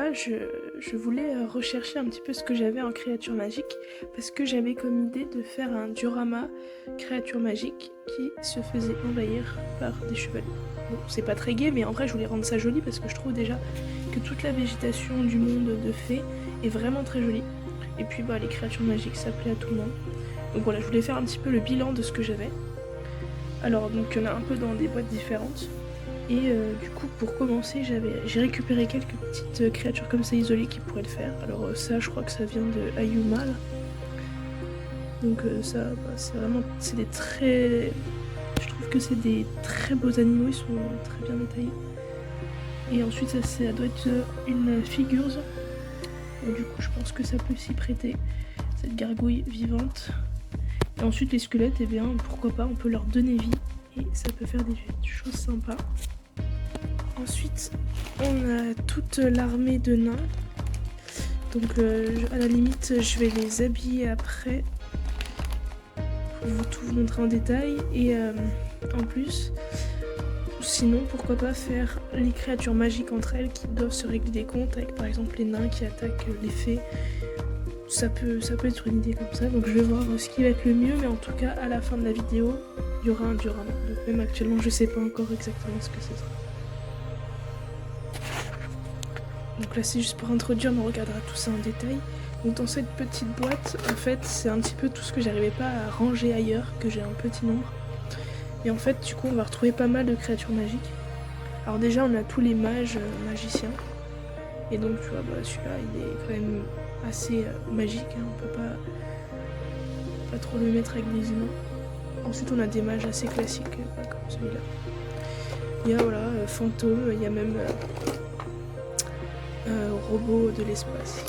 là, je voulais rechercher un petit peu ce que j'avais en créature magique, parce que j'avais comme idée de faire un diorama créature magique qui se faisait envahir par des chevaliers. Bon, c'est pas très gai, mais en vrai, je voulais rendre ça joli parce que je trouve déjà que toute la végétation du monde de fées est vraiment très jolie. Et puis, les créatures magiques, ça plaît à tout le monde. Donc voilà, je voulais faire un petit peu le bilan de ce que j'avais. Alors, donc, il y en a un peu dans des boîtes différentes. Et du coup, pour commencer, j'ai récupéré quelques petites créatures comme ça isolées qui pourraient le faire. Alors ça, je crois que ça vient de Ayuma, là. Donc ça, c'est des très... Je trouve que c'est des très beaux animaux, ils sont très bien détaillés. Et ensuite, ça doit être une figure. Et du coup, je pense que ça peut s'y prêter, cette gargouille vivante. Et ensuite, les squelettes, eh bien, pourquoi pas, on peut leur donner vie. Et ça peut faire des choses sympas. Ensuite, on a toute l'armée de nains. Donc à la limite, je vais les habiller après pour vous tout vous montrer en détail. Et en plus, sinon, pourquoi pas faire les créatures magiques entre elles qui doivent se régler des comptes avec par exemple les nains qui attaquent les fées. Ça peut être une idée comme ça. Donc je vais voir ce qui va être le mieux. Mais en tout cas, à la fin de la vidéo, il y aura un diorama. Donc même actuellement, je sais pas encore exactement ce que ce sera. Donc là c'est juste pour introduire, mais on regardera tout ça en détail. Donc dans cette petite boîte, en fait c'est un petit peu tout ce que j'arrivais pas à ranger ailleurs, que j'ai un petit nombre. Et en fait du coup on va retrouver pas mal de créatures magiques. Alors déjà on a tous les mages magiciens. Et donc tu vois, celui-là il est quand même assez magique, hein. On peut pas trop le mettre avec des humains. Ensuite on a des mages assez classiques, comme celui-là. Il y a fantôme, il y a même... robot de l'espace.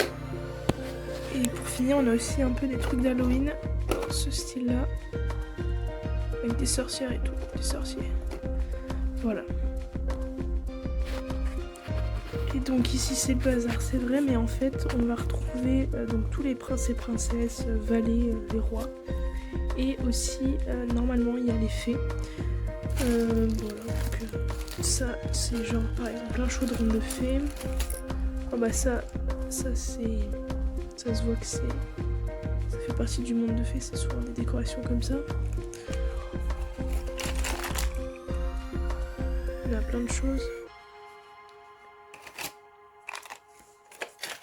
Et pour finir, on a aussi un peu des trucs d'Halloween, ce style-là, avec des sorcières et tout, des sorciers. Voilà. Et donc ici c'est le bazar, c'est vrai, mais en fait on va retrouver donc tous les princes et princesses, valets, les rois. Et aussi normalement il y a les fées. Voilà, donc ça c'est genre par exemple un chaudron de fées. Oh ça c'est... Ça se voit que ça fait partie du monde de fées, c'est souvent des décorations comme ça. Il y a plein de choses.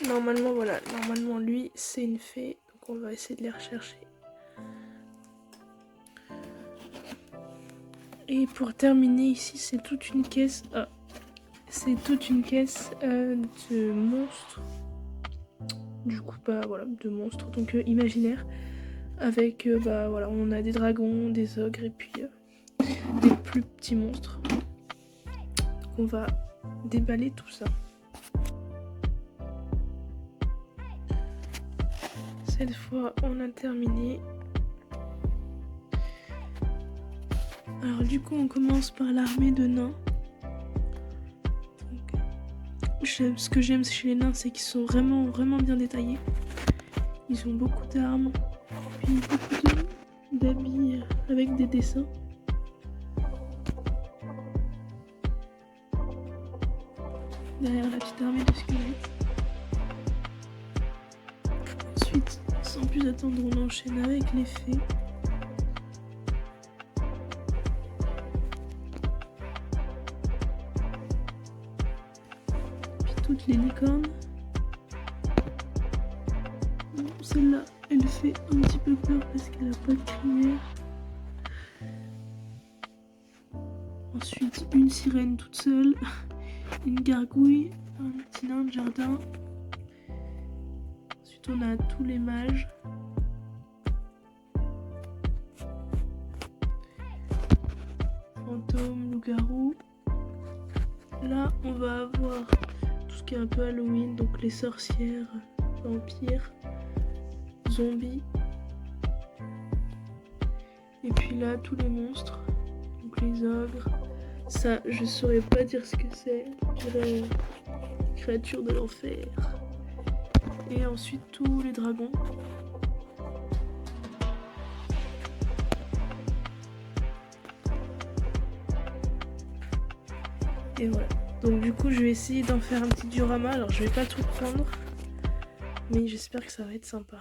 Normalement lui c'est une fée, donc on va essayer de les rechercher. Et pour terminer ici, c'est toute une caisse. De monstres. Du coup, de monstres, donc imaginaires. Avec, on a des dragons, des ogres et puis des plus petits monstres. Donc on va déballer tout ça. Cette fois, on a terminé. Alors du coup, on commence par l'armée de nains. Ce que j'aime chez les nains, c'est qu'ils sont vraiment bien détaillés. Ils ont beaucoup d'armes, puis beaucoup d'habits avec des dessins. Derrière la petite armée de squelettes. Ensuite, sans plus attendre, on enchaîne avec les fées. Toutes les licornes. Celle-là, elle fait un petit peu peur parce qu'elle a pas de crinière. Ensuite, une sirène toute seule, une gargouille, un petit nain de jardin. Ensuite, on a tous les mages. Fantômes, loup-garou. Là, on va avoir tout ce qui est un peu Halloween, donc les sorcières, vampires, zombies. Et puis là, tous les monstres, donc les ogres. Ça, je saurais pas dire ce que c'est. Je dirais créature de l'enfer. Et ensuite, tous les dragons. Et voilà. Donc du coup je vais essayer d'en faire un petit diorama. Alors je vais pas tout prendre, mais j'espère que ça va être sympa.